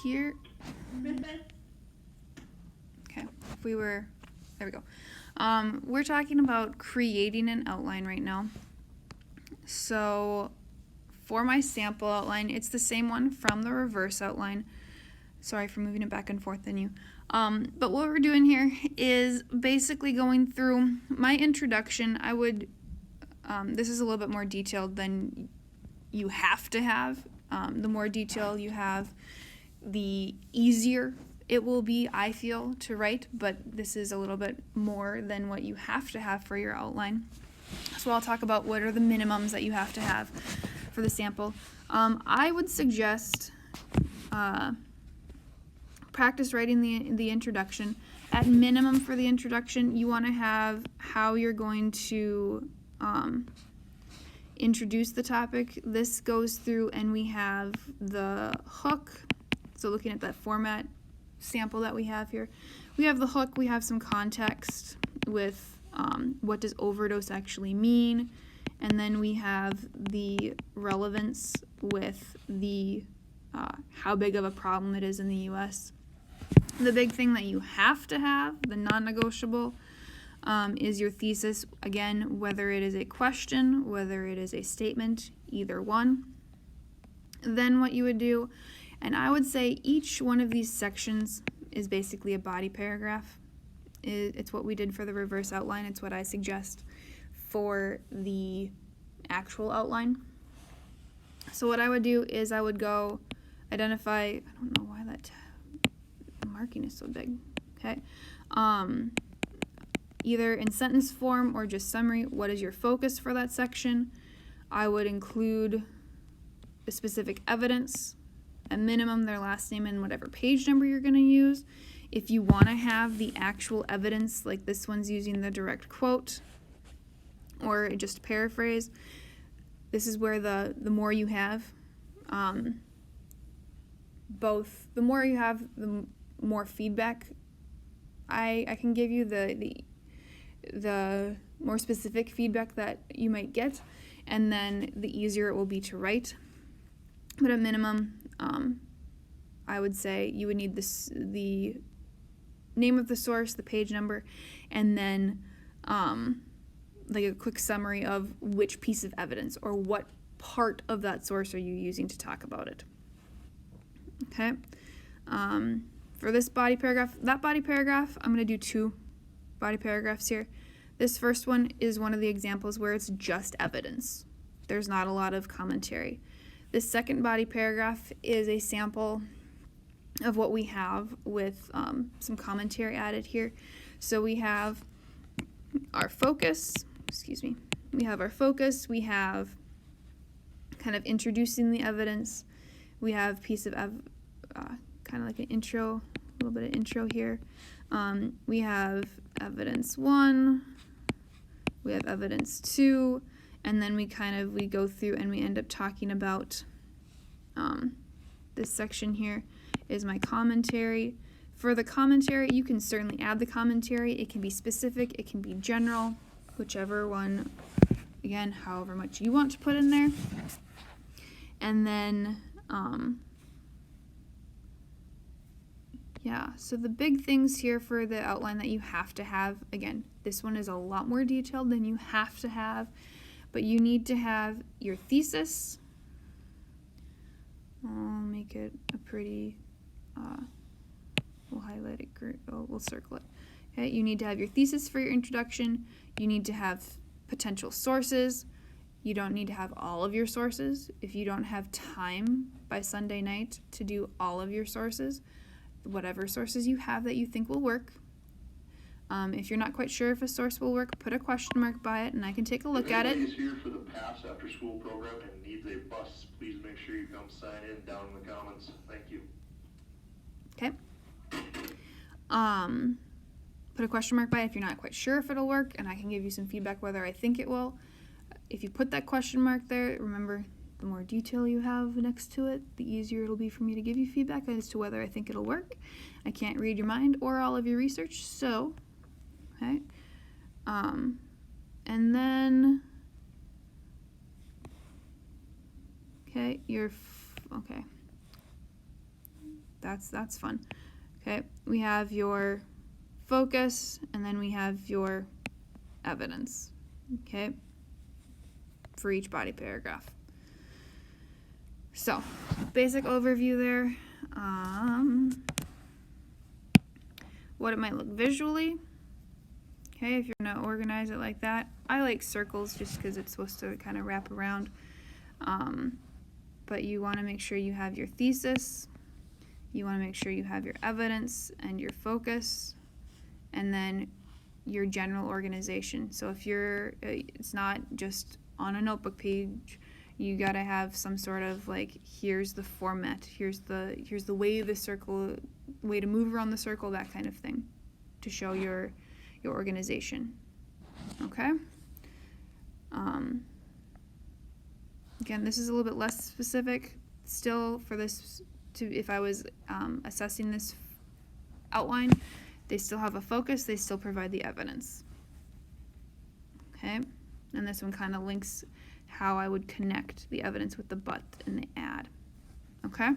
here. Okay, if we were, there we go. We're talking about creating an outline right now. So for my sample outline, it's the same one from the reverse outline. Sorry for moving it back and forth on you. But what we're doing here is basically going through my introduction. I would, this is a little bit more detailed than you have to have. The more detail you have, the easier it will be, I feel, to write, but this is a little bit more than what you have to have for your outline. So I'll talk about what are the minimums that you have to have for the sample. I would suggest practice writing the introduction. At minimum for the introduction, you want to have how you're going to introduce the topic. This goes through, and we have the hook. So looking at that format sample that we have here, we have the hook, we have some context with what does overdose actually mean, and then we have the relevance with the how big of a problem it is in the US. The big thing that you have to have, the non-negotiable, is your thesis. Again, whether it is a question, whether it is a statement, either one. Then what you would do, and I would say each one of these sections is basically a body paragraph. It's what we did for the reverse outline. It's what I suggest for the actual outline. So what I would do is I would go identify, I don't know why that marking is so big, okay? Either in sentence form or just summary, what is your focus for that section? I would include the specific evidence, at minimum their last name and whatever page number you're going to use. If you want to have the actual evidence, like this one's using the direct quote or just paraphrase, this is where the more you have, both the more you have, the more feedback I can give you, the more specific feedback that you might get, and then the easier it will be to write. But at minimum, I would say you would need the name of the source, the page number, and then like a quick summary of which piece of evidence or what part of that source are you using to talk about it. Okay. For this body paragraph, that body paragraph, I'm going to do two body paragraphs here. This first one is one of the examples where it's just evidence. There's not a lot of commentary. This second body paragraph is a sample of what we have with some commentary added here. So we have our focus, we have our focus, we have kind of introducing the evidence, we have piece of kind of like an intro, a little bit of intro here. We have evidence 1, we have evidence 2, and then we go through and we end up talking about this section here is my commentary. For the commentary, you can certainly add the commentary. It can be specific, it can be general, whichever one, again, however much you want to put in there. And then, yeah, so the big things here for the outline that you have to have, again, this one is a lot more detailed than you have to have, but you need to have your thesis. I'll make it a pretty, we'll highlight it, we'll circle it. Okay, you need to have your thesis for your introduction. You need to have potential sources. You don't need to have all of your sources. If you don't have time by Sunday night to do all of your sources, whatever sources you have that you think will work. If you're not quite sure if a source will work, put a question mark by it and I can take a look at it. If anyone is here for the PASS after school program and needs a bus, please make sure you come sign in down in the comments. Thank you. Okay. Put a question mark by it if you're not quite sure if it'll work, and I can give you some feedback whether I think it will. If you put that question mark there, remember, the more detail you have next to it, the easier it'll be for me to give you feedback as to whether I think it'll work. I can't read your mind or all of your research, so, okay. And then, okay, okay. That's fun. Okay, we have your focus, and then we have your evidence. Okay, for each body paragraph. So, basic overview there. What it might look visually. Okay, if you're gonna organize it like that. I like circles just because it's supposed to kind of wrap around. But you want to make sure you have your thesis. You want to make sure you have your evidence and your focus, and then your general organization. So if it's not just on a notebook page, you gotta have some sort of like, here's the format, here's the way way to move around the circle, that kind of thing, to show your organization. Okay. Again, this is a little bit less specific. Still, for this, if I was assessing this outline, they still have a focus, they still provide the evidence. Okay, and this one kind of links how I would connect the evidence with the but and the add. Okay.